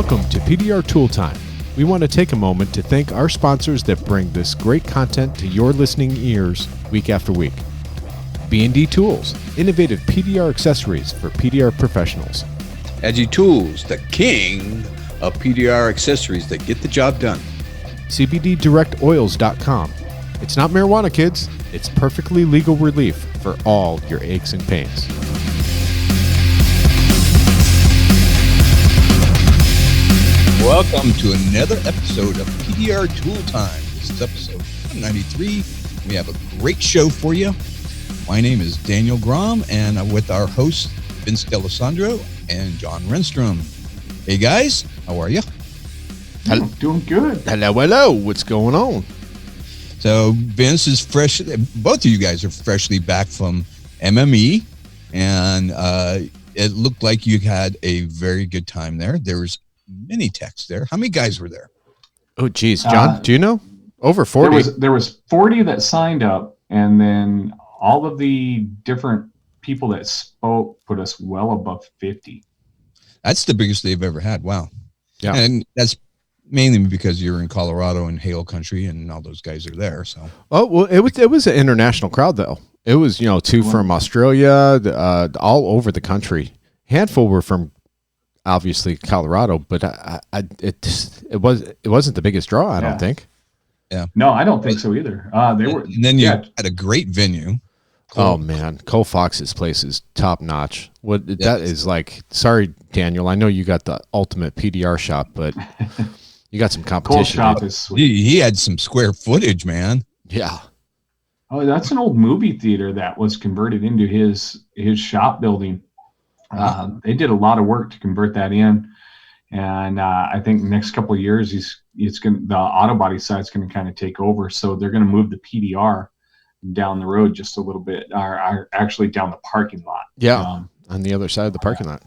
Welcome to PDR Tool Time. We want to take a moment to thank our sponsors that bring this great content to your listening ears week after week. B&D Tools, innovative PDR accessories for PDR professionals. Agi Tools, the king of PDR accessories that get the job done. CBDdirectoils.com. It's not marijuana, kids. It's perfectly legal relief for all your aches and pains. Welcome to another episode of PDR Tool Time. This is episode 193. We have a great show for you. My name is Daniel Grom, and I'm with our hosts, Vince D'Alessandro and John Renstrom. Hey, guys. How are you? Doing good. Hello. What's going on? So Vince is fresh. Both of you guys are freshly back from MME, and it looked like you had a very good time there. There was many techs there. How many guys were there? Oh, geez. John, do you know? Over 40. There was 40 that signed up, and then all of the different people that spoke put us well above 50. That's the biggest they've ever had. Wow. Yeah. And that's mainly because you're in Colorado and Hail Country, and all those guys are there. So. Oh, well, it was an international crowd, though. It was, two from Australia, all over the country. Handful were from, obviously, Colorado, but it wasn't the biggest draw, I don't think. Yeah. No, I don't think so either. And then you had a great venue. Oh man, Cole Fox's place is top notch. That is like. Sorry, Daniel. I know you got the ultimate PDR shop, but you got some competition. Cole shop is sweet. He had some square footage, man. Yeah. Oh, that's an old movie theater that was converted into his shop building. They did a lot of work to convert that in, and I think next couple of years the auto body side's going to kind of take over. So they're going to move the PDR down the road just a little bit, or actually down the parking lot. Yeah, on the other side of the parking lot.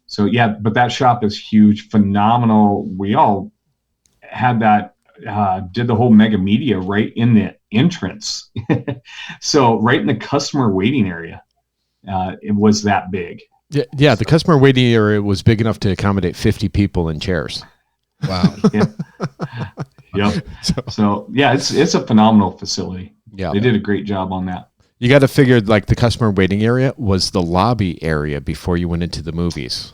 So yeah, but that shop is huge, phenomenal. We all had that, did the whole mega media right in the entrance. So right in the customer waiting area, it was that big. Yeah, the customer waiting area was big enough to accommodate 50 people in chairs. Wow. Yep. So yeah, it's a phenomenal facility. Yeah, they did a great job on that. You got to figure like the customer waiting area was the lobby area before you went into the movies.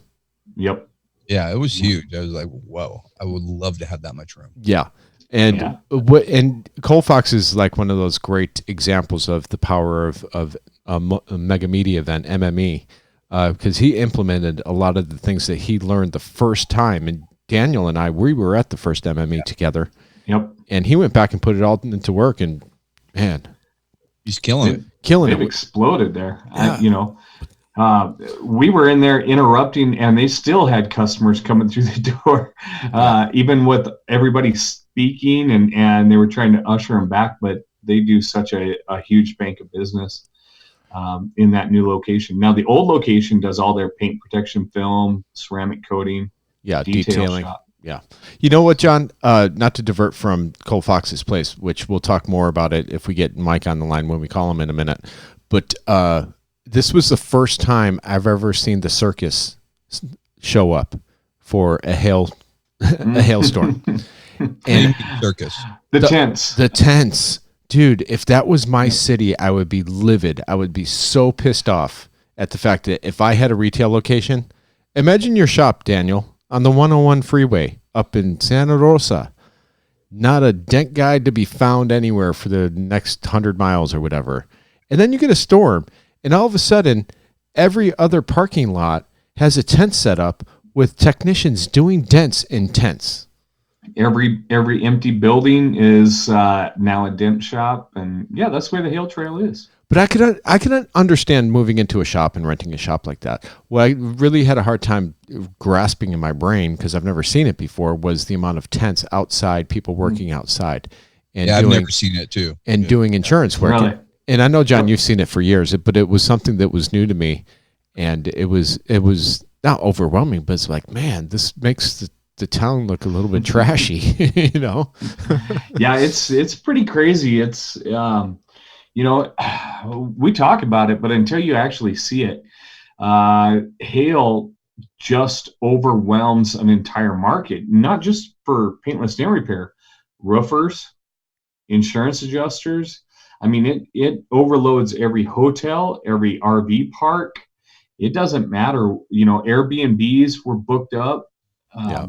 Yep. Yeah, it was huge. I was like, whoa, I would love to have that much room. Yeah. And and Cole Fox is like one of those great examples of the power of a mega media event, MME, because he implemented a lot of the things that he learned the first time. And Daniel and I, we were at the first MME together. Yep. And he went back and put it all into work, and man, he's killing it. They've exploded there. Yeah. We were in there interrupting, and they still had customers coming through the door, even with everybody speaking, and they were trying to usher them back. But they do such a huge bank of business in that new location. Now, the old location does all their paint protection film, ceramic coating, detailing. Shop. Yeah. You know what, John? Not to divert from Cole Fox's place, which we'll talk more about it if we get Myke on the line when we call him in a minute. But this was the first time I've ever seen the circus show up for a hailstorm. And circus. The tents. The tents. Dude, if that was my city, I would be livid. I would be so pissed off at the fact that if I had a retail location, imagine your shop, Daniel, on the 101 freeway up in Santa Rosa. Not a dent guide to be found anywhere for the next 100 miles or whatever. And then you get a storm, and all of a sudden, every other parking lot has a tent set up with technicians doing dents in tents. Every empty building is now a dent shop, and yeah, that's where the Hail Trail is. But I could understand moving into a shop and renting a shop like that. What I really had a hard time grasping in my brain, because I've never seen it before, was the amount of tents outside, people working outside. And I've never seen it too. And doing insurance work. Really? And I know, John, you've seen it for years, but it was something that was new to me. And it was not overwhelming, but it's like, man, this makes the town look a little bit trashy, Yeah, it's pretty crazy. It's we talk about it, but until you actually see it, Hail just overwhelms an entire market, not just for paintless nail repair, roofers, insurance adjusters. I mean, it overloads every hotel, every RV park. It doesn't matter. Airbnbs were booked up. Yeah.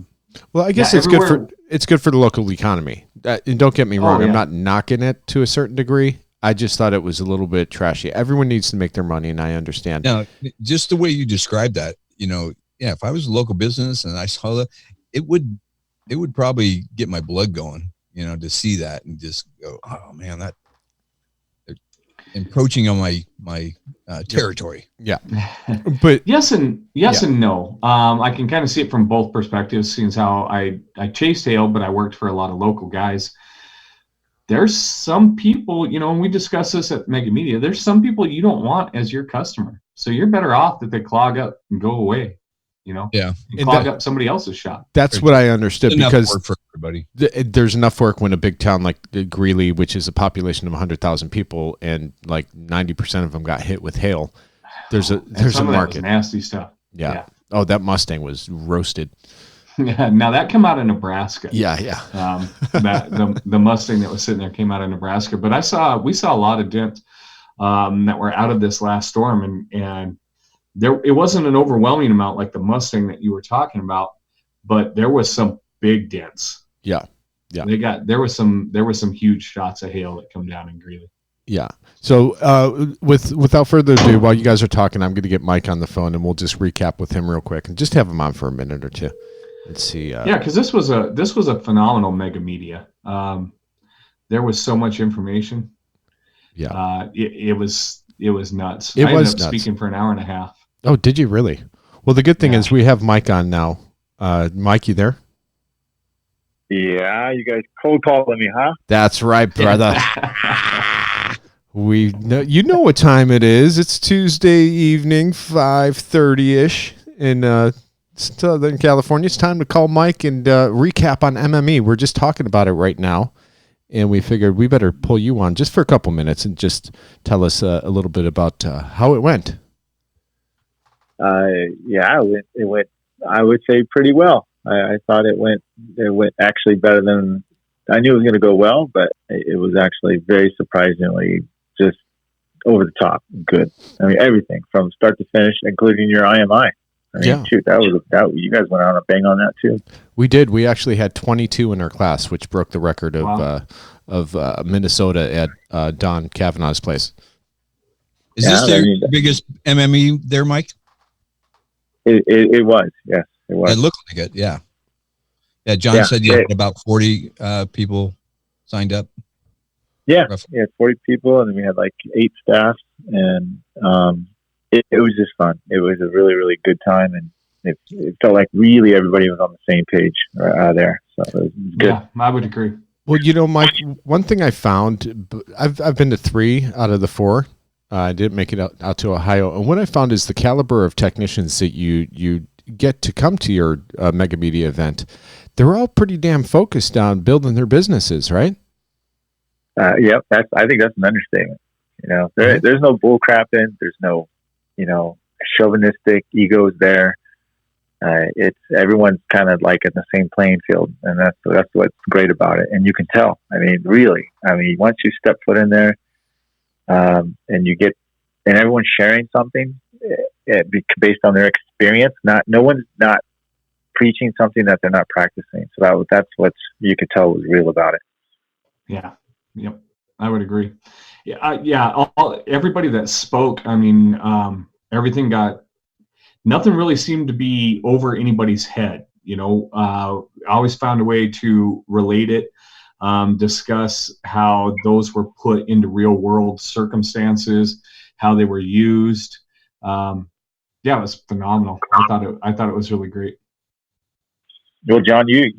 Well, I guess it's good for the local economy. And don't get me wrong, I'm not knocking it to a certain degree. I just thought it was a little bit trashy. Everyone needs to make their money, and I understand. Now, just the way you described that, if I was a local business and I saw that, it would probably get my blood going, to see that and just go, oh man, that they're encroaching on my territory. Yeah, but yes and no. I can kind of see it from both perspectives, seeing how I chased hail, but I worked for a lot of local guys. There's some people, and we discuss this at Mega Media, there's some people you don't want as your customer. So you're better off that they clog up and go away, and clog up somebody else's shop. That's what I understood, because work for everybody. There's enough work when a big town like Greeley, which is a population of 100,000 people, and like 90% of them got hit with hail. There's a market. Nasty stuff. Yeah. Oh, that Mustang was roasted. Yeah, now that came out of Nebraska. Yeah. The Mustang that was sitting there came out of Nebraska. But we saw a lot of dents that were out of this last storm, and it wasn't an overwhelming amount like the Mustang that you were talking about, but there was some big dents. Yeah. There was some huge shots of hail that come down in Greeley. Yeah. So without further ado, while you guys are talking, I'm going to get Myke on the phone, and we'll just recap with him real quick and just have him on for a minute or two. Let's see. Because this was a phenomenal Mega Media. There was so much information. Yeah. It was nuts. I ended up speaking for an hour and a half. Oh, did you really? Well, the good thing is we have Myke on now. Myke, you there? Yeah, you guys cold calling me, huh? That's right, brother. We know, what time it is. It's Tuesday evening, 5:30-ish in Southern California. It's time to call Myke and recap on MME. We're just talking about it right now, and we figured we better pull you on just for a couple minutes and just tell us a little bit about how it went. It went. I would say pretty well. I thought it went actually better than I knew it was going to go well, but it was actually very surprisingly just over the top good. I mean, everything from start to finish, including your IMI. I mean, shoot, that you guys went on a bang on that too. We did. We actually had 22 in our class, which broke the record of Minnesota at Don Kavanaugh's place. Is this their biggest MME there, Myke? It was, yes, it was. It looked like it, yeah. Yeah, John said you had about 40 people signed up. Yeah, 40 people, and we had like 8 staff, and it was just fun. It was a really, really good time, and it felt like really everybody was on the same page there. So it was good. Yeah, I would agree. Well, Myke, one thing I found, I've been to 3 out of the 4. I didn't make it out to Ohio, and what I found is the caliber of technicians that you get to come to your Mega Media event. They're all pretty damn focused on building their businesses, right? Yep, I think that's an understatement. There's no bull crapping. There's no, chauvinistic egos there. It's everyone's kind of like in the same playing field, and that's what's great about it. And you can tell. I mean, really. I mean, once you step foot in there, and everyone's sharing something based on their experience. No one's not preaching something that they're not practicing. So that's what you could tell was real about it. Yeah. Yep. I would agree. Yeah. Everybody that spoke, I mean, nothing really seemed to be over anybody's head. I always found a way to relate it, discuss how those were put into real world circumstances, how they were used. It was phenomenal. I thought it was really great. Well, John, you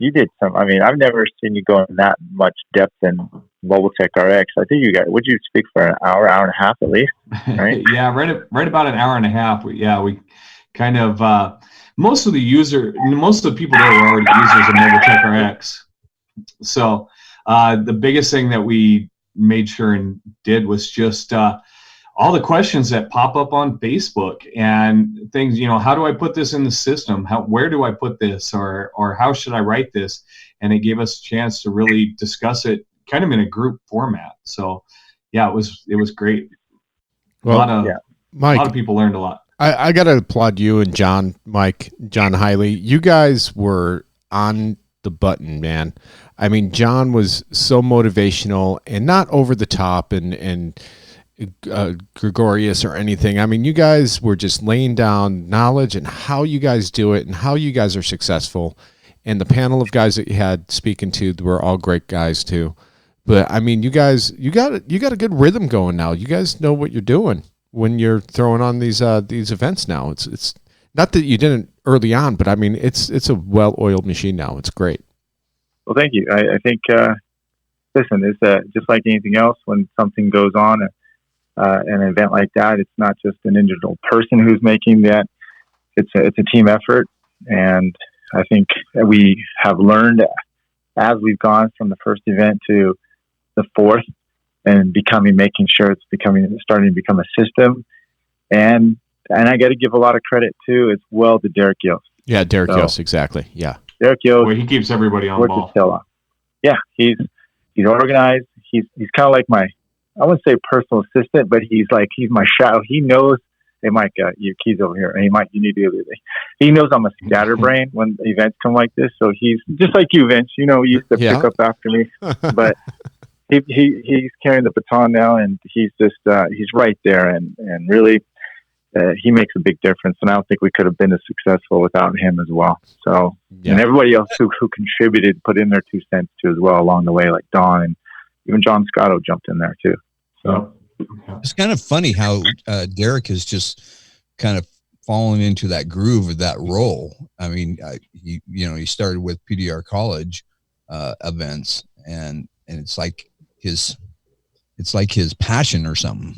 did some. I mean, I've never seen you go in that much depth in MobileTech RX. I think would you speak for an hour and a half at least? Right? Yeah, right about an hour and a half. We kind of most of the people there were already users of MobileTech RX. So the biggest thing that we made sure and did was just all the questions that pop up on Facebook and things, how do I put this in the system? Where do I put this, or how should I write this? And it gave us a chance to really discuss it kind of in a group format. So yeah, it was great. Well, a lot of people learned a lot. I got to applaud you and John Hiley. You guys were on the button, man. I mean, John was so motivational and not over the top and gregarious or anything. I mean, you guys were just laying down knowledge and how you guys do it and how you guys are successful. And the panel of guys that you had speaking to were all great guys too. But I mean, you guys, you got a good rhythm going now. You guys know what you're doing when you're throwing on these events now. It's not that you didn't early on, but I mean, it's a well-oiled machine now. It's great. Well, thank you. I think, listen, it's just like anything else. When something goes on, an event like that, it's not just an individual person who's making that. It's a team effort, and I think we have learned as we've gone from the first event to the fourth, and making sure it's starting to become a system. And I got to give a lot of credit too as well to Derek Yost. Yeah, Derek Yost, exactly. Yeah, Derek Yost. Well, he keeps everybody on the ball. Yeah, he's organized. He's kind of like I wouldn't say personal assistant, but he's my shadow. He knows. Hey, Mike, your key's over here. Hey, Mike, you need to do this. He knows I'm a scatterbrain when events come like this. So he's just like you, Vince. He used to pick up after me, but he's carrying the baton now, and he's just he's right there, and really he makes a big difference. And I don't think we could have been as successful without him as well. So and everybody else who contributed, put in their 2 cents too as well along the way, like Don and even John Scotto jumped in there too. So. It's kind of funny how Derek has just kind of fallen into that groove of that role. I mean, he started with PDR College events, and it's like his passion or something.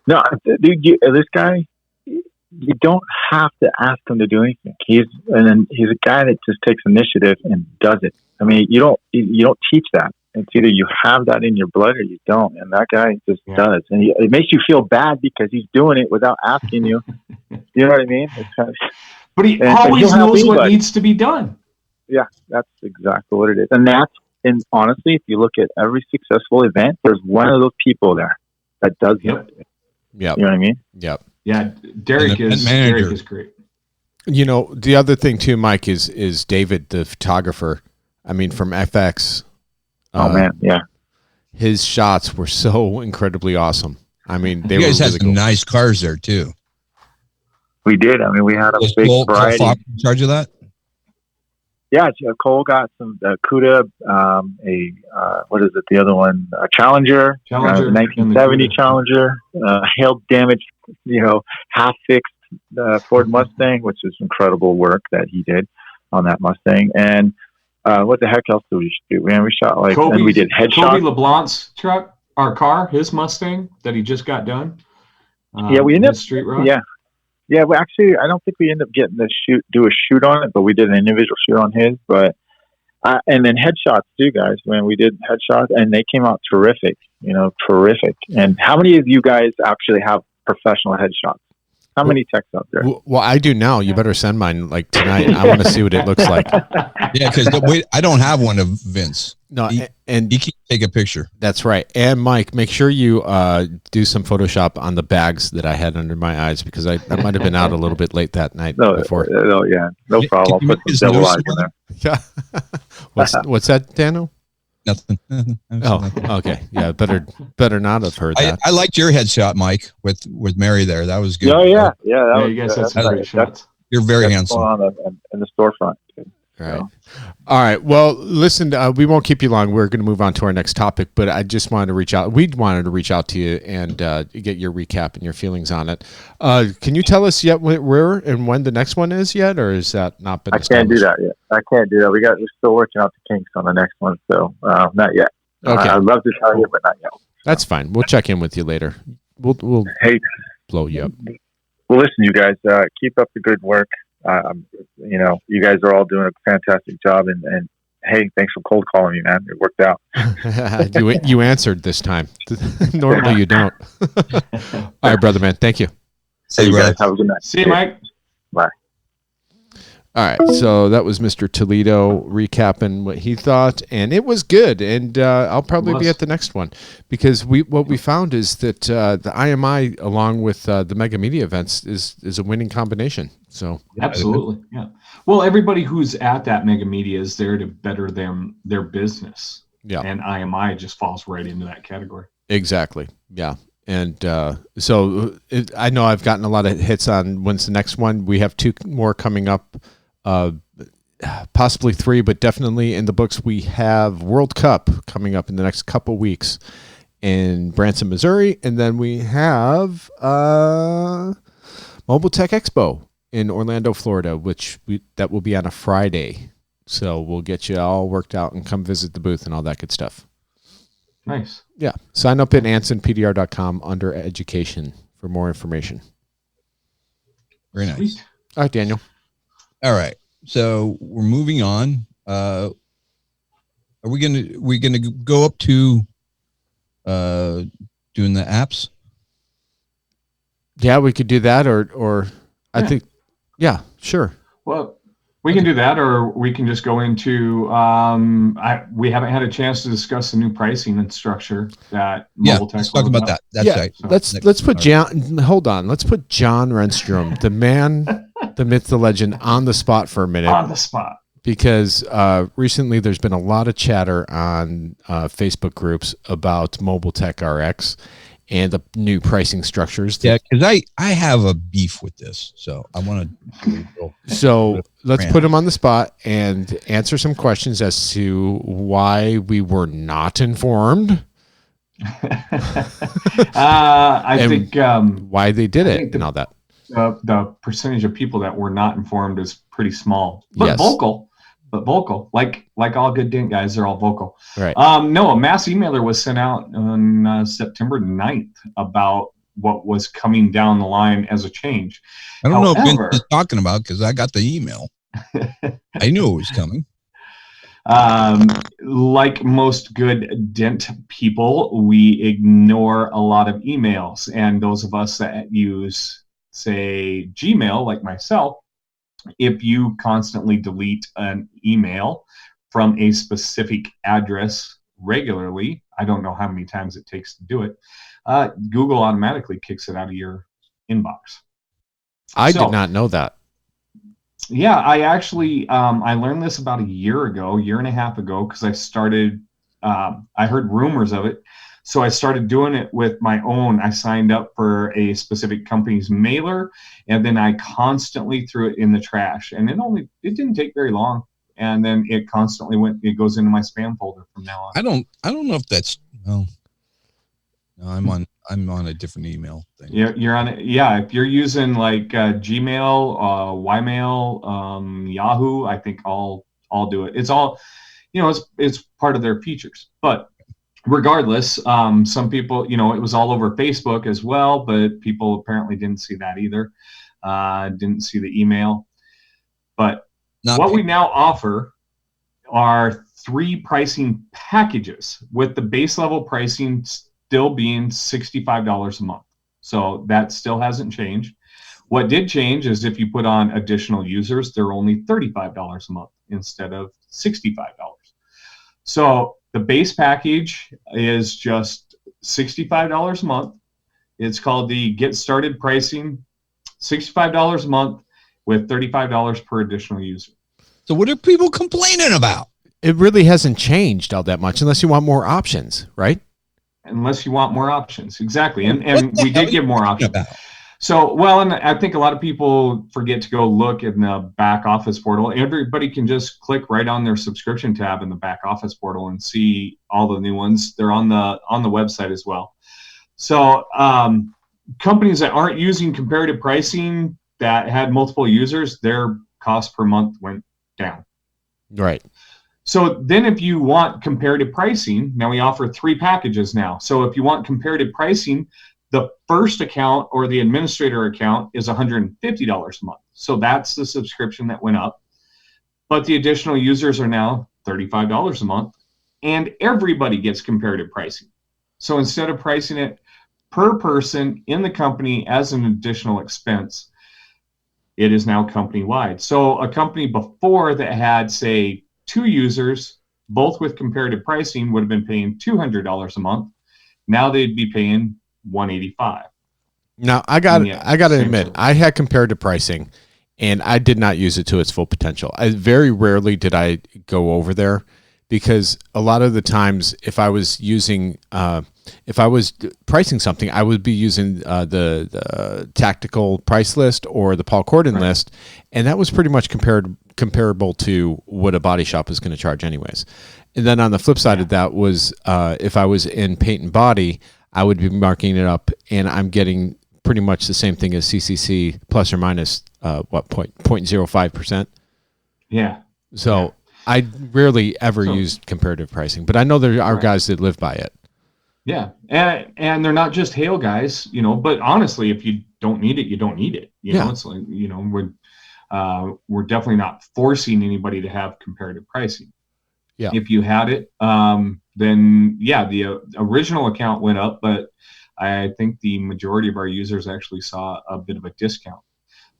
No, dude, this guy, you don't have to ask him to do anything. He's a guy that just takes initiative and does it. I mean, you don't teach that. It's either you have that in your blood or you don't, and that guy just does. And it makes you feel bad because he's doing it without asking you. You know what I mean? But he always knows what needs to be done. Yeah, that's exactly what it is. And honestly, if you look at every successful event, there's one of those people there that does it. Yep. You know what I mean? Yep. Yeah, Derek is great. The other thing too, Mike, is David, the photographer. I mean, from FX. Oh man, yeah. His shots were so incredibly awesome. I mean, you guys had some nice cars there too. We did. I mean, we had a big variety. In charge of that? Yeah, Cole got some CUDA, what is it? The other one, a Challenger 1970 Challenger, hail damaged, half fixed Ford Mustang, which is incredible work that he did on that Mustang. And what the heck else did we shoot? Man, we shot and we did headshots. Kobe LeBlanc's truck, our car, his Mustang that he just got done. Yeah, we ended up street run. Yeah. Well, actually, I don't think we ended up getting to do a shoot on it, but we did an individual shoot on his. But and then headshots too, guys. When we did headshots, and they came out terrific. Terrific. And how many of you guys actually have professional headshots? How many texts out there? Well, I do now. You better send mine tonight. I want to see what it looks like. Yeah, because I don't have one of Vince. No, and he can take a picture. That's right. And Mike, make sure you do some Photoshop on the bags that I had under my eyes, because I might have been out a little bit late that night before. No, yeah, no problem. I'll put some double eyes in there. Yeah. What's that, Dano? Nothing. Oh, okay. Yeah, better not have heard that. I liked your headshot, Mike, with Mary there. That was good. Oh yeah, you guys had some great shots. You're very handsome. In the storefront. Right. All right. Well, listen, we won't keep you long. We're going to move on to our next topic, but I just wanted to reach out. We wanted to reach out to you and get your recap and your feelings on it. Can you tell us yet where and when the next one is yet, or is that not been established? I can't do that yet. I can't do that. We're still working out the kinks on the next one, so not yet. Okay. I'd love to tell you, but not yet. That's fine. We'll check in with you later. We'll blow you up. Well, listen, you guys, keep up the good work. You guys are all doing a fantastic job, and hey, thanks for cold calling me, man. It worked out. You answered this time. Normally you don't. All right, brother, man. Thank you. See you guys. Have a good night. See you, Myke. Bye. All right, so that was Mr. Toledo recapping what he thought, and it was good. And I'll probably be at the next one because what we found is that the IMI along with the Mega Media events is a winning combination. So absolutely, yeah. Well, everybody who's at that Mega Media is there to better their business. Yeah, and IMI just falls right into that category. Exactly. Yeah. And so I know I've gotten a lot of hits on when's the next one. We have 2 more coming up, possibly 3, but definitely in the books. We have World Cup coming up in the next couple weeks in Branson, Missouri. And then we have Mobile Tech Expo in Orlando, Florida, that will be on a Friday. So we'll get you all worked out and come visit the booth and all that good stuff. Nice. Yeah. Sign up at ansonpdr.com under education for more information. Very nice. Sweet. All right, Daniel. All right. So we're moving on. Are we gonna go up to doing the apps? Yeah, we could do that or I think sure. Well, we can do that, or we can just go into. We haven't had a chance to discuss the new pricing and structure that Mobile Tech. Let's talk about that. That's right. So let's put John. Hold on. Let's put John Renstrom, the man, the myth, the legend, on the spot for a minute. On the spot. Because recently there's been a lot of chatter on Facebook groups about Mobile Tech RX and the new pricing structures. Yeah, because I have a beef with this, so I want to. So let's put him on the spot and answer some questions as to why we were not informed. I think why they did it and all that. The percentage of people that were not informed is pretty small, but vocal. But vocal, like all good dent guys, they're all vocal. Right. No, a mass emailer was sent out on September 9th about what was coming down the line as a change. I don't know what Vince is talking about because I got the email. I knew it was coming. Like most good dent people, we ignore a lot of emails. And those of us that use, say, Gmail, like myself, if you constantly delete an email from a specific address regularly, I don't know how many times it takes to do it, Google automatically kicks it out of your inbox. I did not know that. Yeah, I actually, I learned this about a year and a half ago, because I started, I heard rumors of it. So I started doing it with my own. I signed up for a specific company's mailer, and then I constantly threw it in the trash. And it didn't take very long. And then it constantly it goes into my spam folder from now on. I don't know if that's, no, I'm on a different email thing. You're on it. Yeah. If you're using like Gmail, Ymail, Yahoo, I think I'll do it. It's all, it's part of their features, but regardless, some people, it was all over Facebook as well, but people apparently didn't see that either. Didn't see the email. But we now offer are 3 pricing packages, with the base level pricing still being $65 a month. So that still hasn't changed. What did change is if you put on additional users, they're only $35 a month instead of $65. So the base package is just $65 a month. It's called the Get Started pricing, $65 a month with $35 per additional user. So what are people complaining about? It really hasn't changed all that much, unless you want more options, right? Unless you want more options, exactly. And we did give more options. About? So, and I think a lot of people forget to go look in the back office portal. Everybody can just click right on their subscription tab in the back office portal and see all the new ones. They're on the website as well. So companies that aren't using comparative pricing that had multiple users, their cost per month went down. Right. So then if you want comparative pricing, now we offer 3 packages now. So if you want comparative pricing, the first account or the administrator account is $150 a month. So that's the subscription that went up. But the additional users are now $35 a month, and everybody gets comparative pricing. So instead of pricing it per person in the company as an additional expense, it is now company-wide. So a company before that had, say, 2 users, both with comparative pricing, would have been paying $200 a month. Now they'd be paying $185. Now, I got to admit, I had comparative pricing, and I did not use it to its full potential. Very rarely did I go over there, because a lot of the times, if I was pricing something, I would be using the tactical price list or the Paul Corden list, and that was pretty much comparable to what a body shop is going to charge anyways. And then on the flip side of that was if I was in paint and body, I would be marking it up, and I'm getting pretty much the same thing as CCC plus or minus 0.05%. Yeah. So I rarely ever used comparative pricing, but I know there are guys that live by it. Yeah, and they're not just hail guys, but honestly, if you don't need it, you don't need it. It's like, we're definitely not forcing anybody to have comparative pricing. Yeah. If you had it, then the original account went up, but I think the majority of our users actually saw a bit of a discount.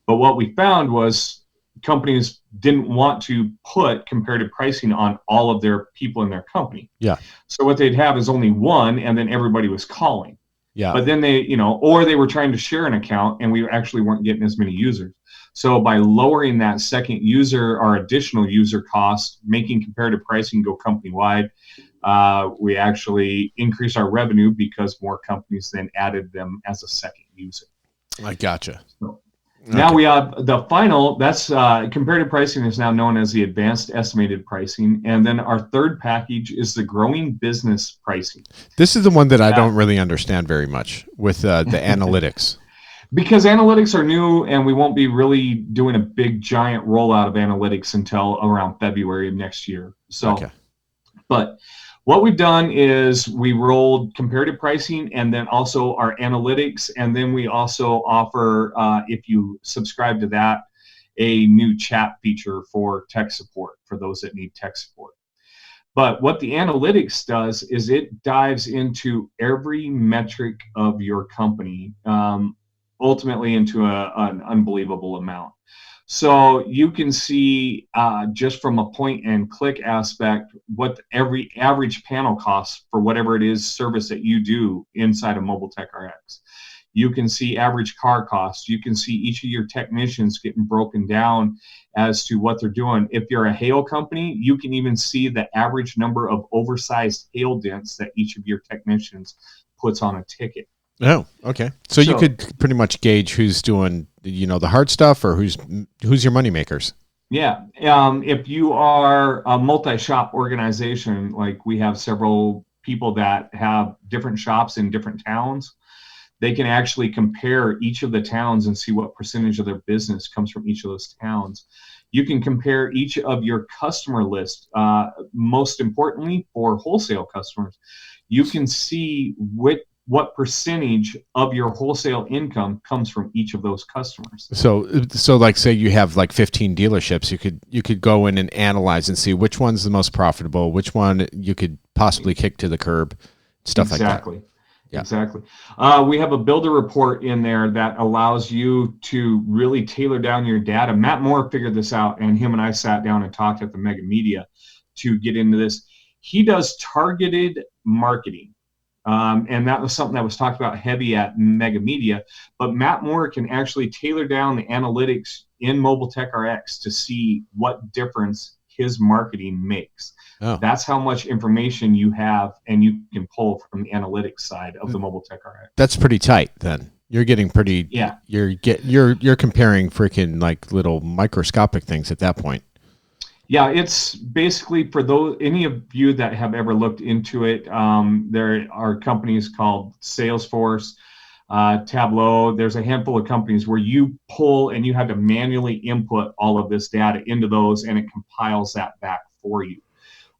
But what we found was companies didn't want to put comparative pricing on all of their people in their company. Yeah. So what they'd have is only one, and then everybody was calling. Yeah. But then they, or they were trying to share an account, and we actually weren't getting as many users. So by lowering that second user or additional user cost, making comparative pricing go company-wide, we actually increased our revenue because more companies then added them as a second user. I gotcha. So, now we have the final, that's comparative pricing is now known as the advanced estimated pricing. And then our third package is the growing business pricing. This is the one that I don't really understand very much with the analytics. Because analytics are new, and we won't be really doing a big giant rollout of analytics until around February of next year. So, but what we've done is we rolled comparative pricing and then also our analytics. And then we also offer, if you subscribe to that, a new chat feature for tech support for those that need tech support. But what the analytics does is it dives into every metric of your company, ultimately into an unbelievable amount. So you can see just from a point and click aspect what every average panel costs for whatever it is service that you do inside of Mobile Tech RX. You can see average car costs. You can see each of your technicians getting broken down as to what they're doing. If you're a hail company, you can even see the average number of oversized hail dents that each of your technicians puts on a ticket. Oh, okay. So you could pretty much gauge who's doing, the hard stuff or who's your money makers. Yeah. If you are a multi-shop organization, like we have several people that have different shops in different towns, they can actually compare each of the towns and see what percentage of their business comes from each of those towns. You can compare each of your customer list. Most importantly, for wholesale customers, you can see what percentage of your wholesale income comes from each of those customers. So like say you have like 15 dealerships, you could go in and analyze and see which one's the most profitable, which one you could possibly kick to the curb, stuff like that. Exactly. Yeah. Exactly. We have a builder report in there that allows you to really tailor down your data. Matt Moore figured this out, and him and I sat down and talked at the Mega Media to get into this. He does targeted marketing. And that was something that was talked about heavy at Mega Media. But Matt Moore can actually tailor down the analytics in Mobile Tech RX to see what difference his marketing makes. Oh. That's how much information you have, and you can pull from the analytics side of the Mobile Tech RX. That's pretty tight then. You're getting pretty. Yeah. You're comparing freaking like little microscopic things at that point. Yeah, it's basically for any of you that have ever looked into it. There are companies called Salesforce, Tableau. There's a handful of companies where you pull and you have to manually input all of this data into those, and it compiles that back for you.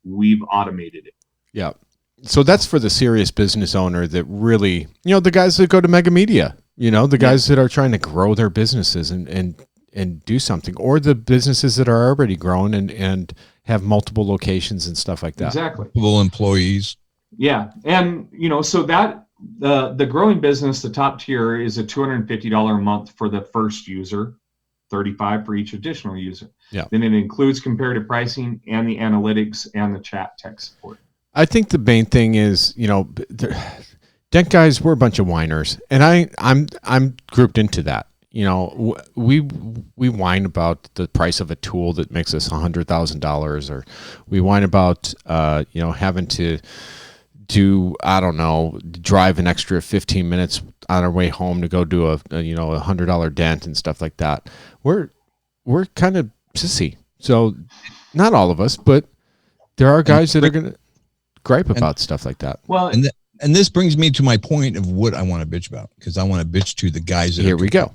We've automated it. Yeah. So that's for the serious business owner that really, the guys that go to Mega Media, the guys that are trying to grow their businesses and do something, or the businesses that are already growing and have multiple locations and stuff like that. Exactly. Multiple employees. Yeah. And, so that the growing business, the top tier is a $250 a month for the first user, $35 for each additional user. Yeah. Then it includes comparative pricing and the analytics and the chat tech support. I think the main thing is, Dent guys, we're a bunch of whiners, and I'm grouped into that. We whine about the price of a tool that makes us $100,000, or we whine about having to do, I don't know, drive an extra 15 minutes on our way home to go do a $100 dent and stuff like that. We're kind of sissy. So not all of us, but there are guys that are going to gripe about stuff like that. Well, and this brings me to my point of what I want to bitch about, because I want to bitch to the guys that here we go.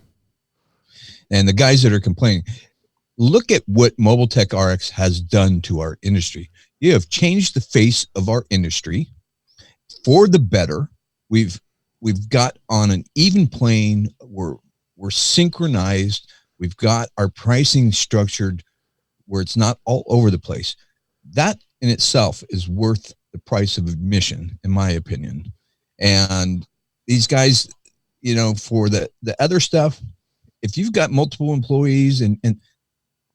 And the guys that are complaining. Look at what Mobile Tech RX has done to our industry. You have changed the face of our industry for the better. We've got on an even plane. We're synchronized. We've got our pricing structured where it's not all over the place. That in itself is worth the price of admission, in my opinion. And these guys, for the other stuff, if you've got multiple employees and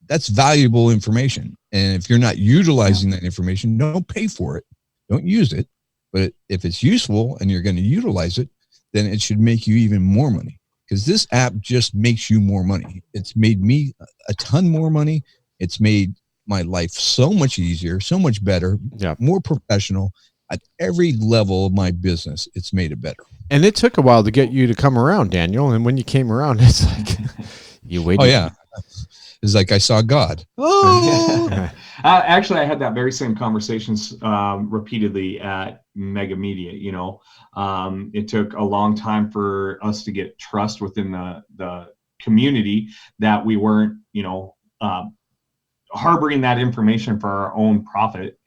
that's valuable information. And if you're not utilizing that information, don't pay for it. Don't use it. But if it's useful and you're going to utilize it, then it should make you even more money, because this app just makes you more money. It's made me a ton more money. It's made my life so much easier, so much better, more professional at every level of my business. It's made it better. And it took a while to get you to come around, Daniel. And when you came around, it's like you waited. Oh yeah. It's like I saw God. Oh, actually, I had that very same conversations repeatedly at Mega Media. It took a long time for us to get trust within the community that we weren't, harboring that information for our own profit,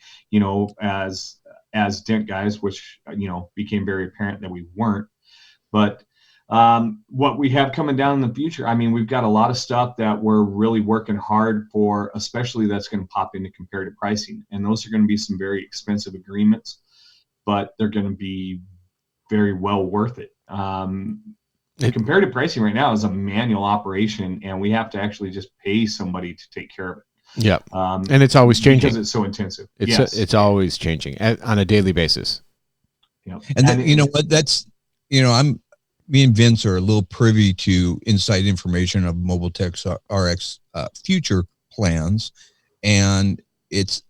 as dent guys, which, became very apparent that we weren't. But what we have coming down in the future, we've got a lot of stuff that we're really working hard for, especially that's going to pop into comparative pricing. And those are going to be some very expensive agreements, but they're going to be very well worth it. Comparative pricing right now is a manual operation, and we have to actually just pay somebody to take care of it. Yeah. And it's always changing because it's so intensive. It's always changing on a daily basis. And then, you know what, that's, me and Vince are a little privy to inside information of Mobile Tech RX future plans. And it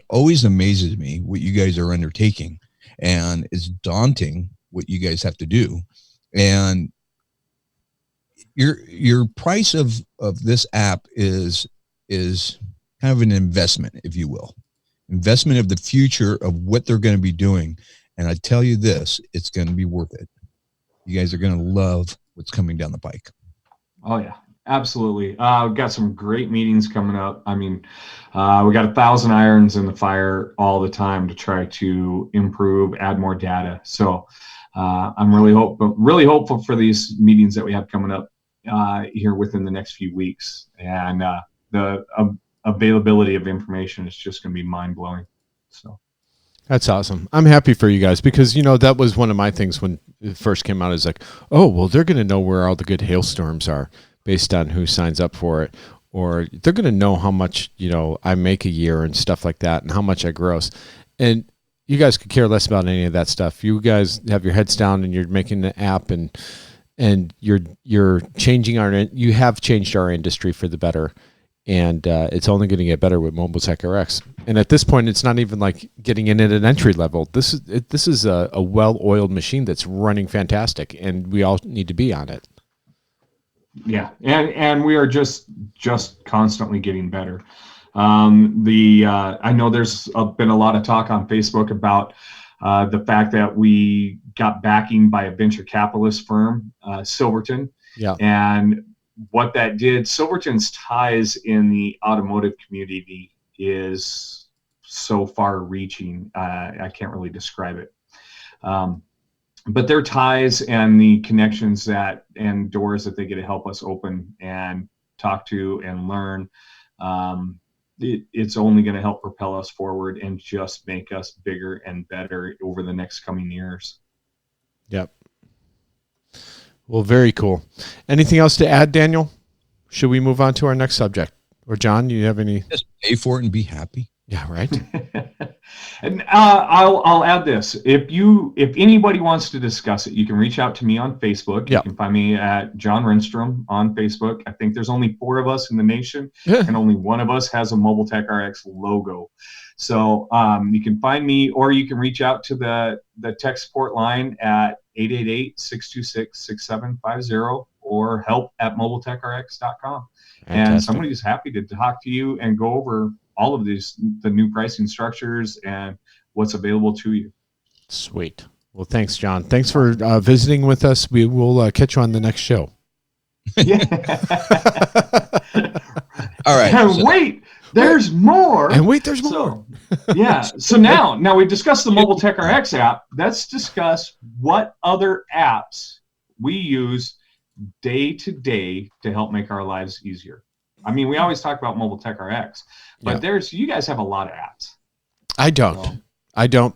always amazes me what you guys are undertaking, and it's daunting what you guys have to do. And your price of this app is kind of an investment, if you will, investment of the future of what they're going to be doing. And I tell you this, it's going to be worth it. You guys are going to love what's coming down the pike. Oh yeah, absolutely. We've got some great meetings coming up. We got 1,000 irons in the fire all the time to try to improve, add more data. So I'm really hopeful for these meetings that we have coming up here within the next few weeks. And the availability of information is just going to be mind blowing. So that's awesome. I'm happy for you guys, because that was one of my things when it first came out. Is like, oh well, they're going to know where all the good hailstorms are based on who signs up for it, or they're going to know how much I make a year and stuff like that, and how much I gross. And you guys could care less about any of that stuff. You guys have your heads down and you're making the app, and you're changing you have changed our industry for the better. And it's only going to get better with Mobile Tech RX. And at this point, it's not even like getting in at an entry level. This is a well-oiled machine that's running fantastic, and we all need to be on it. Yeah, and we are just constantly getting better. I know there's been a lot of talk on Facebook about the fact that we got backing by a venture capitalist firm, Silverton. Yeah, and what that did, Silverton's ties in the automotive community is so far reaching. I can't really describe it. But their ties and the connections and doors that they get to help us open and talk to and learn it's only going to help propel us forward and just make us bigger and better over the next coming years. Yep. Well, very cool. Anything else to add, Daniel? Should we move on to our next subject? Or John, do you have any? Just pay for it and be happy. Yeah, right. And I'll add this: if anybody wants to discuss it, you can reach out to me on Facebook. Yep. You can find me at John Renstrom on Facebook. I think there's only 4 of us in the nation, and only one of us has a Mobile Tech RX logo. So you can find me, or you can reach out to the tech support line at 888-626-6750 or help@mobiletechrx.com. And somebody's happy to talk to you and go over all of the new pricing structures and what's available to you. Sweet. Well, thanks, John. Thanks for visiting with us. We will catch you on the next show. Yeah. All right. And wait, there's more. And wait, there's more. Yeah. So now we discussed the Mobile Tech RX app. Let's discuss what other apps we use day to day to help make our lives easier. I mean, we always talk about Mobile Tech RX, but you guys have a lot of apps. I don't. So, I do.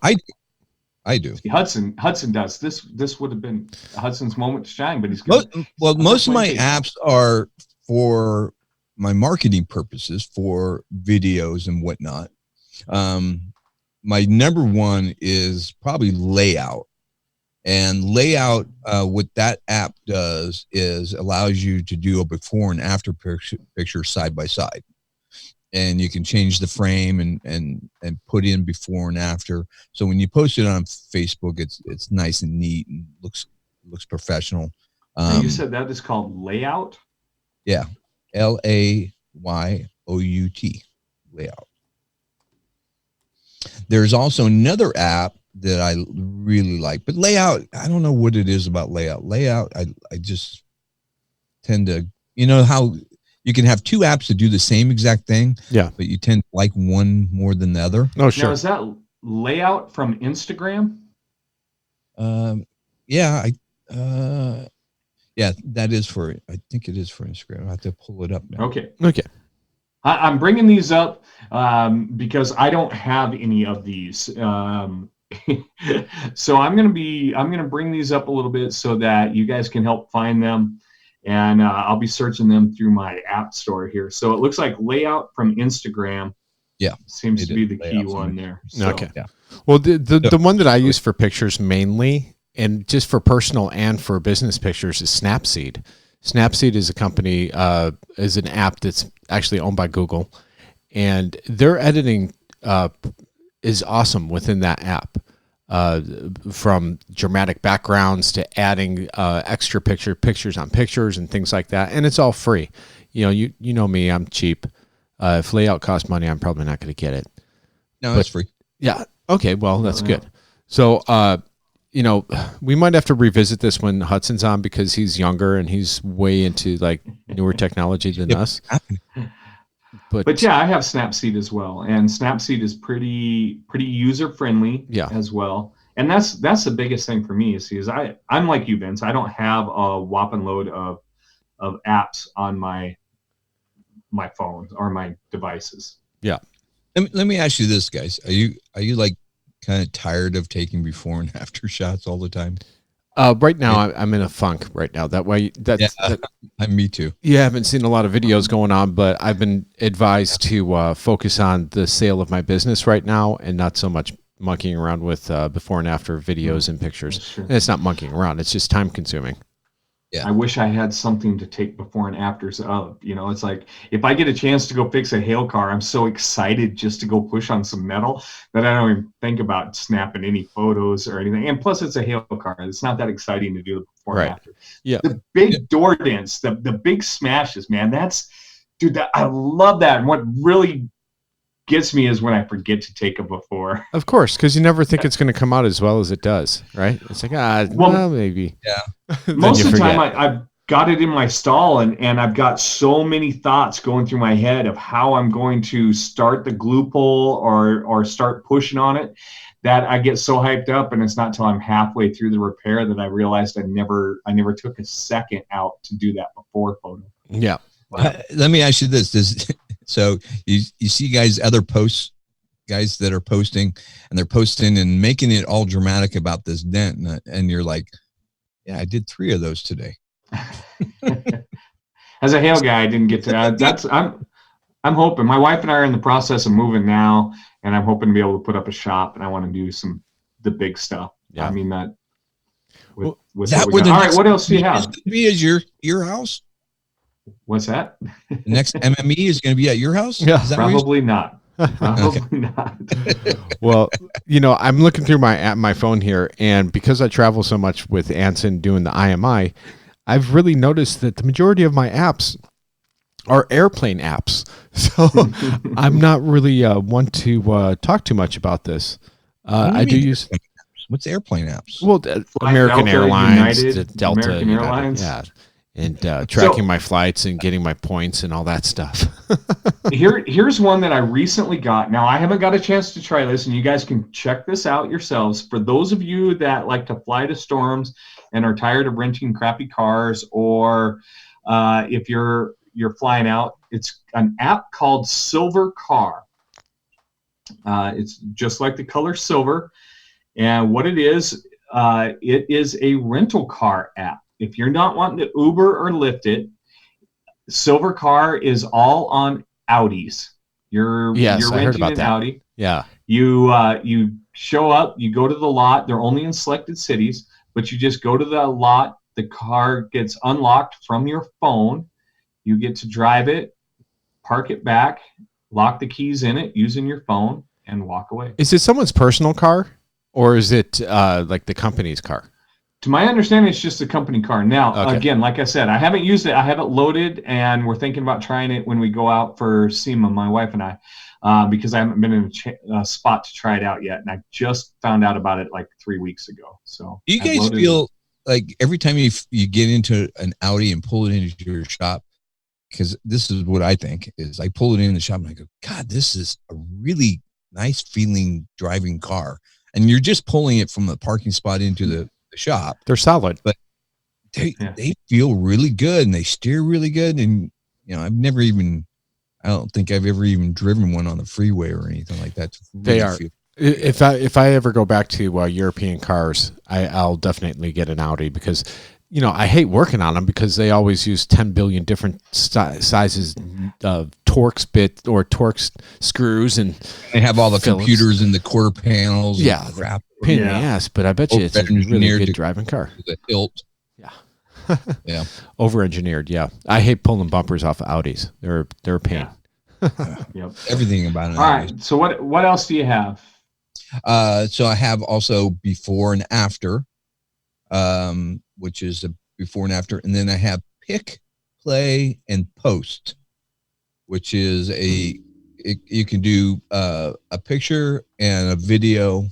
Hudson does. This would have been Hudson's moment to shine, but he's good. Well, most of my apps are for my marketing purposes, for videos and whatnot. My number one is probably Layout. And Layout, what that app does is allows you to do a before and after picture side by side. And you can change the frame and put in before and after. So when you post it on Facebook, it's nice and neat and looks professional. You said that is called Layout? Yeah. Layout. Layout. There's also another app that I really like, but Layout, I don't know what it is about Layout. Layout, I just tend to, you know how you can have 2 apps that do the same exact thing, but you tend to like one more than the other. Oh, sure. Now, is that Layout from Instagram? Yeah, that is for, I think it is for Instagram. I have to pull it up now. Okay. I'm bringing these up because I don't have any of these. So I'm going to bring these up a little bit so that you guys can help find them, and I'll be searching them through my app store here. So it looks like Layout from Instagram. Yeah, seems to be the key one there. So, okay. Yeah. Well, the one that I use for pictures mainly, and just for personal and for business pictures, is Snapseed. Snapseed is a company, is an app that's actually owned by Google, and their editing is awesome within that app. From dramatic backgrounds to adding extra pictures on pictures and things like that, and it's all free. You know me, I'm cheap. If Layout costs money, I'm probably not going to get it. No, it's free. Yeah. Okay. Well, that's good. So, we might have to revisit this when Hudson's on, because he's younger and he's way into like newer technology than us. But yeah, I have Snapseed as well, and Snapseed is pretty user friendly as well. And that's the biggest thing for me is I'm like you, Vince. I don't have a whopping load of apps on my phone or my devices. Yeah. Let me ask you this, guys. Are you like kind of tired of taking before and after shots all the time? Right now, I'm in a funk right now. That way, me too. You haven't seen a lot of videos going on, but I've been advised to focus on the sale of my business right now and not so much monkeying around with before and after videos and pictures. And it's not monkeying around. It's just time consuming. Yeah. I wish I had something to take before and afters of. It's like if I get a chance to go fix a hail car, I'm so excited just to go push on some metal that I don't even think about snapping any photos or anything. And plus, it's a hail car. It's not that exciting to do the before and after. Yeah. The big door dents, the big smashes, man. I love that. And what really gets me is when I forget to take a before. Of course, because you never think it's going to come out as well as it does, right? It's like, well, maybe. Yeah. Most of the time, I've got it in my stall, and I've got so many thoughts going through my head of how I'm going to start the glue pull or start pushing on it, that I get so hyped up, and it's not till I'm halfway through the repair that I realized I never took a second out to do that before photo. Yeah. Let me ask you this: So you see other guys that are posting, and they're posting and making it all dramatic about this dent, and you're like, yeah, I did 3 of those today. As a hail guy, I didn't get to. I'm hoping. My wife and I are in the process of moving now, and I'm hoping to be able to put up a shop, and I want to do the big stuff. Yeah. I mean that. With all right, what else do you have? Is your house? What's that? The next MME is going to be at your house? Yeah, probably not. Probably not. Well, I'm looking through my phone here, and because I travel so much with Anson doing the IMI, I've really noticed that the majority of my apps are airplane apps. So I'm not really one to talk too much about this. I do use. What's airplane apps? Well, American Delta, Airlines, United, Delta, American Airlines. Yeah. And tracking my flights and getting my points and all that stuff. Here's one that I recently got. Now, I haven't got a chance to try this, and you guys can check this out yourselves. For those of you that like to fly to storms and are tired of renting crappy cars, or if you're flying out, it's an app called Silvercar. It's just like the color silver. And what it is a rental car app. If you're not wanting to Uber or Lyft it, Silvercar is all on Audis. You're renting an Audi. Yeah. You show up, you go to the lot. They're only in selected cities, but you just go to the lot. The car gets unlocked from your phone. You get to drive it, park it back, lock the keys in it using your phone, and walk away. Is it someone's personal car, or is it like the company's car? To my understanding, it's just a company car. Now, Again, like I said, I haven't used it. I haven't loaded, and we're thinking about trying it when we go out for SEMA, my wife and I, because I haven't been in a spot to try it out yet. And I just found out about it like 3 weeks ago. So do you guys feel like every time you get into an Audi and pull it into your shop, because this is what I think is, I pull it in the shop and I go, God, this is a really nice feeling driving car. And you're just pulling it from the parking spot into the shop. They're solid, but they feel really good and they steer really good. And I don't think I've ever even driven one on the freeway or anything like that. They are. If I ever go back to European cars, I'll definitely get an Audi, because I hate working on them because they always use 10 billion different sizes of Torx bit or Torx screws, and they have all the computers and the quarter panels. Yeah, pain in the ass, but I bet you it's a really good driving car. The hilt. Yeah. Yeah. Over-engineered, yeah. I hate pulling bumpers off of Audis. They're a pain. Yeah. Yep. Everything about it. All right. So what else do you have? So I have also before and after, which is a before and after, and then I have pick, play, and post, which is you can do a picture and a video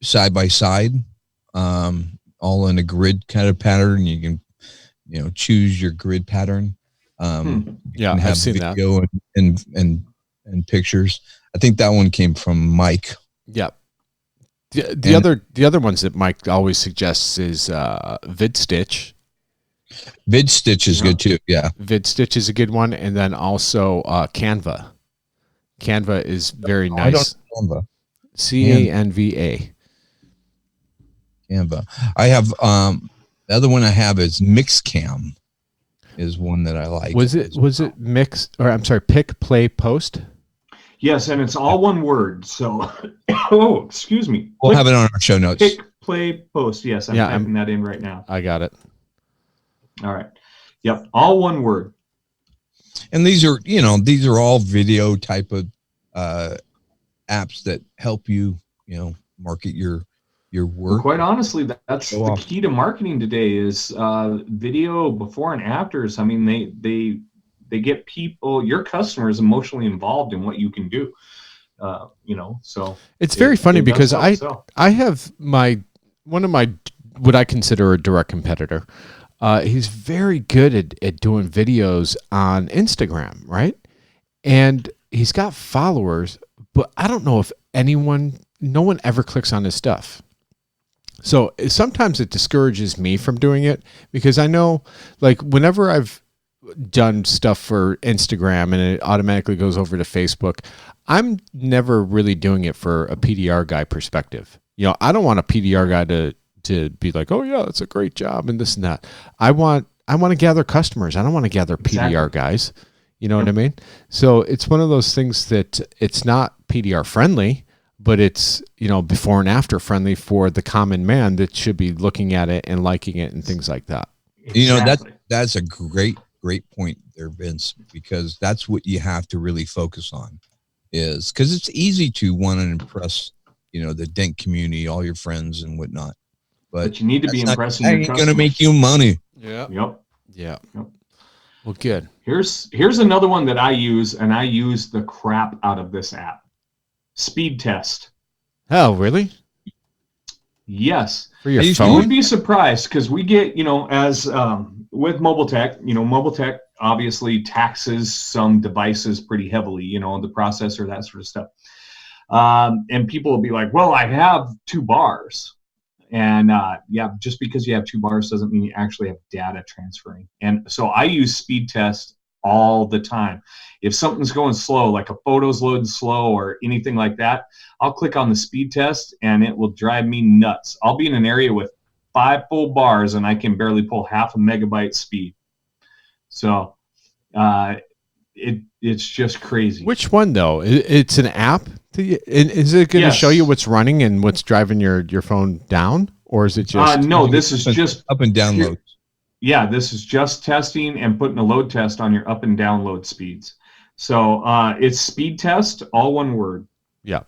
side by side, all in a grid kind of pattern. You can choose your grid pattern. Yeah, I've seen that. Video and pictures. I think that one came from Myke. Yeah. The other ones that Myke always suggests is vidstich. Vidstich is good too. Yeah. Vidstich is a good one, and then also Canva. Canva is very nice. I don't know Canva. Canva. Canva. I have the other one I have is Mixcam, is one that I like. Was it Mix, or I'm sorry, Picplaypost? Yes, and it's all one word. So, oh, excuse me. We'll have it on our show notes. Picplaypost. Yes, I'm typing that in right now. I got it. All right. Yep, all one word. And these are all video type of apps that help you, market your work. Well, quite honestly, that's the key to marketing today is video before and afters. I mean, they get people, your customers, emotionally involved in what you can do. So it's very funny because I have one of my what I consider a direct competitor. He's very good at doing videos on Instagram, right? And he's got followers, but I don't know if no one ever clicks on his stuff. So sometimes it discourages me from doing it because I know, like, whenever I've done stuff for Instagram and it automatically goes over to Facebook. I'm never really doing it for a PDR guy perspective. I don't want a PDR guy to be like, oh yeah, that's a great job and this and that. I want to gather customers. I don't want to gather PDR guys. You know what I mean? So it's one of those things that it's not PDR friendly, but it's, before and after friendly for the common man that should be looking at it and liking it and things like that. Exactly. That's a great point there, Vince, because that's what you have to really focus on, is because it's easy to want to impress, the dent community, all your friends and whatnot. But you need to be impressing your customers. Going to make you money. Yeah. Yep. Well, good. Here's another one that I use, and I use the crap out of this app. Speedtest. Oh, really? Yes. For your You phone? would be surprised because we get, as with mobile tech, mobile tech obviously taxes some devices pretty heavily, the processor, that sort of stuff. And people will be like, well, I have 2 bars. And just because you have 2 bars doesn't mean you actually have data transferring. And so I use Speedtest all the time. If something's going slow, like a photo's loading slow or anything like that, I'll click on the Speedtest and it will drive me nuts. I'll be in an area with 5 full bars and I can barely pull half a megabyte speed. So it's just crazy. Which one though? It's an app. Is it going to show you what's running and what's driving your phone down, or is it just? No, this is just up and down load. Yeah, this is just testing and putting a load test on your up and down load speeds. So it's Speedtest, all one word. Yeah,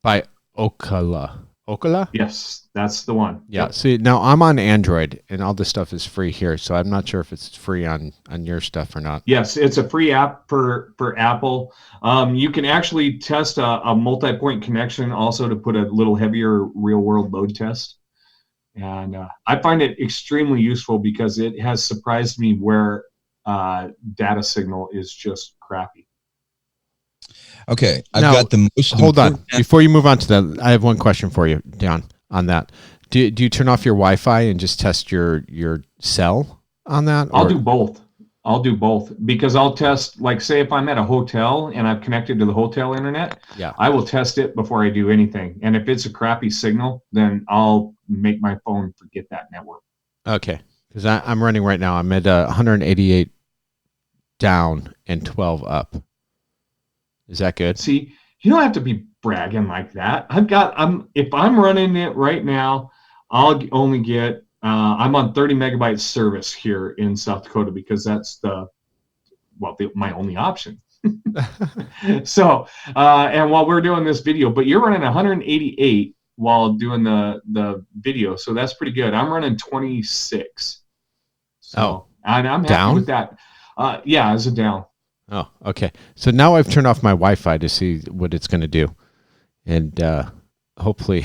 by Ocala. Ocala? Yes, that's the one. Yeah. Yep. See, now I'm on Android, and all this stuff is free here, so I'm not sure if it's free on your stuff or not. Yes, it's a free app for Apple. You can actually test a multi-point connection also to put a little heavier real-world load test. And I find it extremely useful because it has surprised me where data signal is just crappy. Okay, I've got the most. Hold on. Before you move on to that, I have one question for you, Don, on that. Do you turn off your Wi-Fi and just test your cell on that? I'll do both. Because I'll test, like, say if I'm at a hotel and I've connected to the hotel internet, I will test it before I do anything. And if it's a crappy signal, then I'll make my phone forget that network. Okay, because I'm running right now. I'm at 188 down and 12 up. Is that good? See, you don't have to be bragging like that. If I'm running it right now, I'll only get, I'm on 30 megabytes service here in South Dakota because that's my only option. So, and while we're doing this video, but you're running 188 while doing the video. So that's pretty good. I'm running 26. So, and I'm happy with that. As a down. Oh, okay. So now I've turned off my Wi-Fi to see what it's going to do. And hopefully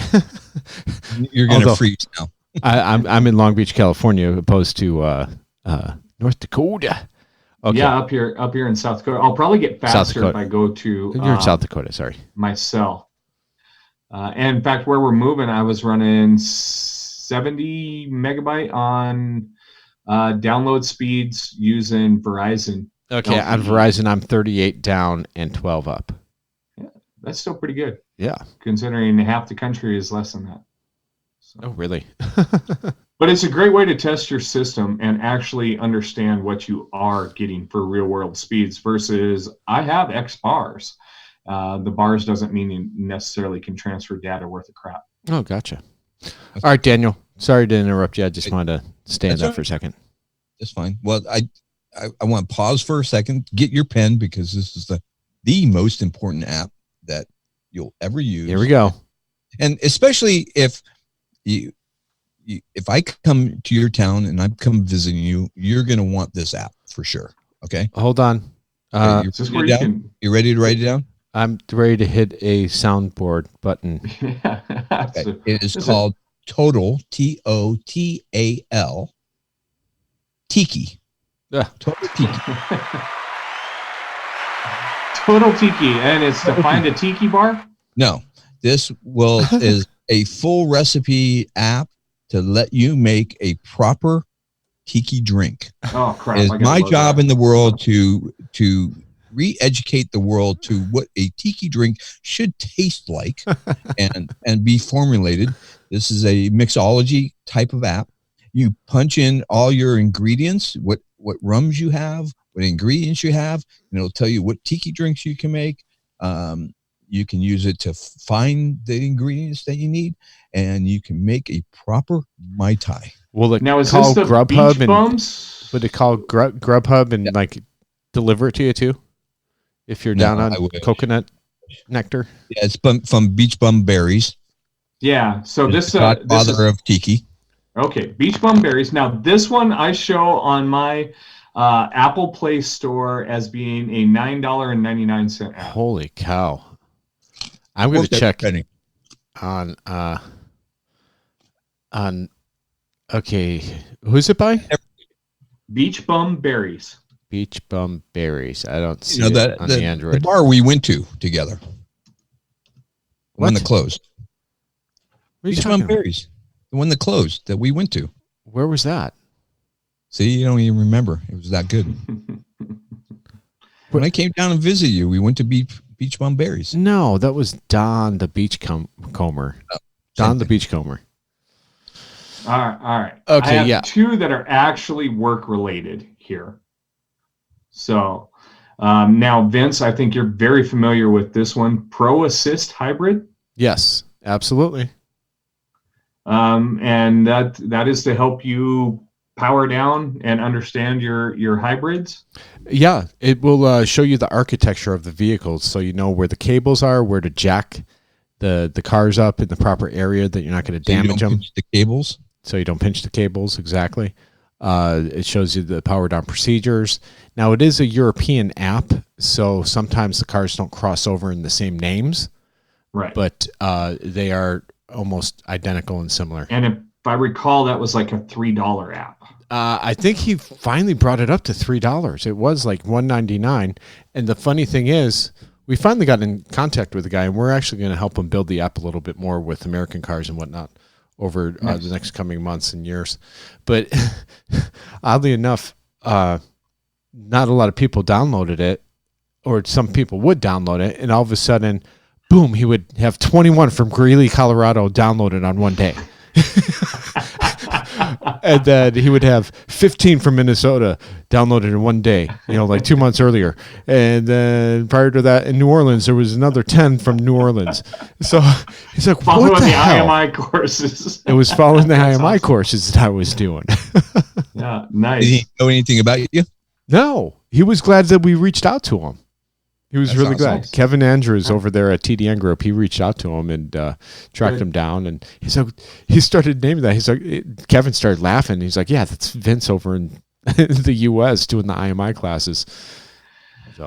you're going to freeze now. I'm in Long Beach, California, opposed to North Dakota. Okay. Yeah, up here in South Dakota. I'll probably get faster if I go to. You're in South Dakota, sorry. My cell. And in fact, where we're moving, I was running 70 megabyte on download speeds using Verizon. Okay, on Verizon, I'm 38 down and 12 up. Yeah, that's still pretty good. Yeah. Considering half the country is less than that. So. Oh, really? But it's a great way to test your system and actually understand what you are getting for real world speeds versus I have X bars. The bars doesn't mean you necessarily can transfer data worth of crap. Oh, gotcha. All right, Daniel. Sorry to interrupt you. I just wanted to stay on that for a second. That's fine. Well, I want to pause for a second, get your pen, because this is the most important app that you'll ever use. Here we go. And especially if I come to your town and I come visiting you, you're going to want this app for sure. Okay. Hold on. You ready to write it down? I'm ready to hit a soundboard button. Okay. It is called Total, Total, Tiki. Total Tiki. Total Tiki, and it's to find a tiki bar? No, this is a full recipe app to let you make a proper tiki drink. Oh crap! It's my job in the world to re-educate the world to what a tiki drink should taste like and be formulated. This is a mixology type of app. You punch in all your ingredients, what rums you have, what ingredients you have, and it'll tell you what tiki drinks you can make. You can use it to find the ingredients that you need, and you can make a proper Mai Tai. Will it now is call this the Grubhub Beachbums? Would it call Grubhub and like deliver it to you too? If you're down on coconut nectar? Yeah, it's from Beachbum berries. Yeah, so It's this the godfather of tiki. Okay, Beachbum berries. Now this one I show on my Apple Play Store as being a $9.99 app. Holy cow! I'm going to check on. Okay, who's it by? Beachbum berries. Beachbum berries. I don't see it on the Android. The bar we went to together. The one that closed. Beachbum berries. The one that closed that we went to. Where was that? See, you don't even remember. It was that good. When I came down and visited you, we went to Beachbum berries. No, that was Don the Beachcomber. Don the Beachcomber. All right. Okay, I have two that are actually work related here. So now, Vince, I think you're very familiar with this one, Pro Assist Hybrid. Yes, absolutely. And that is to help you power down and understand your hybrids. Yeah, it will show you the architecture of the vehicles, so you know where the cables are, where to jack the cars up in the proper area that you're not going to damage them. Pinch the cables. So you don't pinch the cables, exactly. It shows you the power down procedures. Now, it is a European app, so sometimes the cars don't cross over in the same names. Right. But they are almost identical and similar. And if I recall, that was like a $3 app. I think he finally brought it up to $3. It was like $1.99. And the funny thing is, we finally got in contact with the guy, and we're actually going to help him build the app a little bit more with American cars and whatnot over the next coming months and years. But oddly enough, not a lot of people downloaded it, or some people would download it, and all of a sudden, boom, he would have 21 from Greeley, Colorado downloaded on one day. And then he would have 15 from Minnesota downloaded in one day, like 2 months earlier. And then prior to that, in New Orleans, there was another 10 from New Orleans. So he's like, following what the hell? IMI courses. It was following the IMI courses that I was doing. Yeah, nice. Did he know anything about you? No, he was glad that we reached out to him. He was really glad. Awesome. Kevin Andrews over there at TDN Group, he reached out to him and tracked him down. And he's like, he started naming that. He's like, Kevin started laughing. He's like, yeah, that's Vince over in the U.S. doing the IMI classes.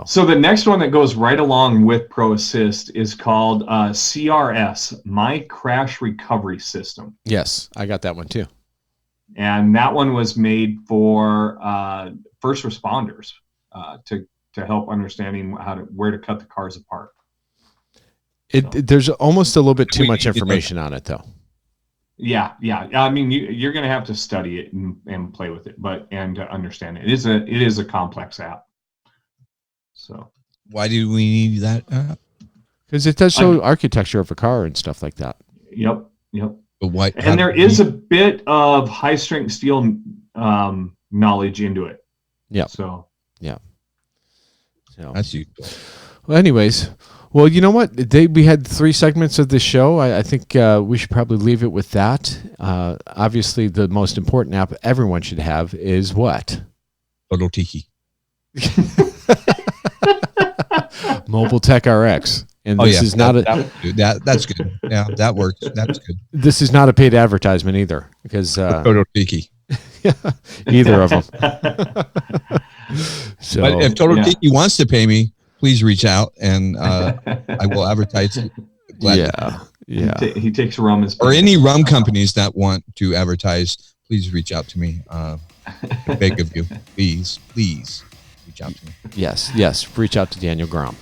So the next one that goes right along with Pro Assist is called CRS, My Crash Recovery System. Yes, I got that one too. And that one was made for first responders to help understanding where to cut the cars apart. There's almost a little bit too much information on it, though. Yeah. I mean, you're going to have to study it and play with it, and to understand it. It is a complex app. So why do we need that? Because it does show architecture of a car and stuff like that. Yep. But why? And there is a bit of high strength steel knowledge into it. Yeah. So yeah. So that's useful. Well, anyways, you know what? We had 3 segments of the show. I think we should probably leave it with that. Obviously, the most important app everyone should have is what? totaltiki. Mobile Tech RX. And this is not that's good. Yeah, that works. That's good. This is not a paid advertisement either, because totaltiki. Either of them. So, but if totaltiki wants to pay me, please reach out and I will advertise it. Yeah. He takes rum as or any rum companies that want to advertise, please reach out to me. I beg of you, please reach out to me. Yes, reach out to Daniel Grom.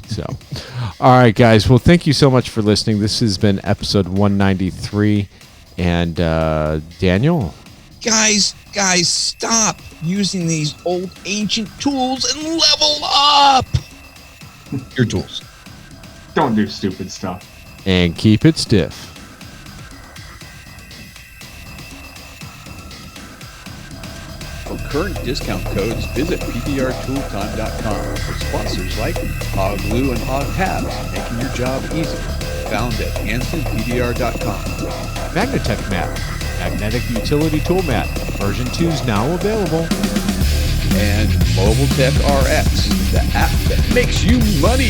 So, all right, guys. Well, thank you so much for listening. This has been episode 193, and Daniel. Guys, Guys, stop using these old ancient tools and level up your tools. Don't do stupid stuff. And keep it stiff. For current discount codes, visit pdrtooltime.com for sponsors like Hog Glue and Hog Tabs, making your job easy. Found at hansonpdr.com. Magnatech Mat, magnetic utility tool mat. Version 2 is now available. And Mobile Tech RX, the app that makes you money.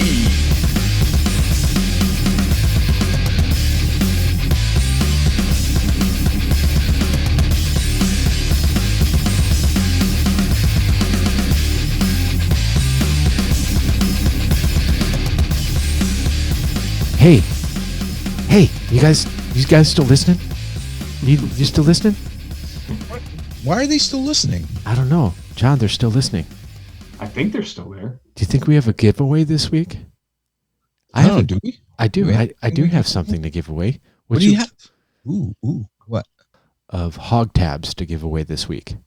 Hey, you guys still listening? You still listening? Why are they still listening? I don't know. John, they're still listening. I think they're still there. Do you think we have a giveaway this week? Do we? I do. I do have something to give away. What do you have? Ooh, what? Of hog tabs to give away this week.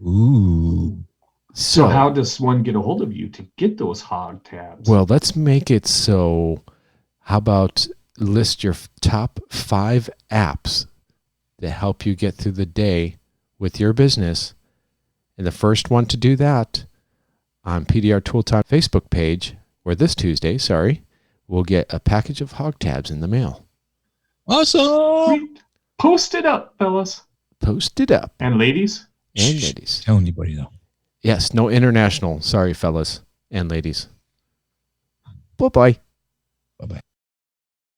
Ooh. So how does one get a hold of you to get those hog tabs? Well, let's make it so. How about list your top 5 apps that help you get through the day with your business. And the first one to do that on PDR Tooltime Facebook page, or this Tuesday, we'll get a package of hog tabs in the mail. Awesome. Post it up, fellas. Post it up. And ladies. And ladies. Tell anybody though. Yes, no international. Sorry, fellas and ladies. Bye-bye. Bye-bye.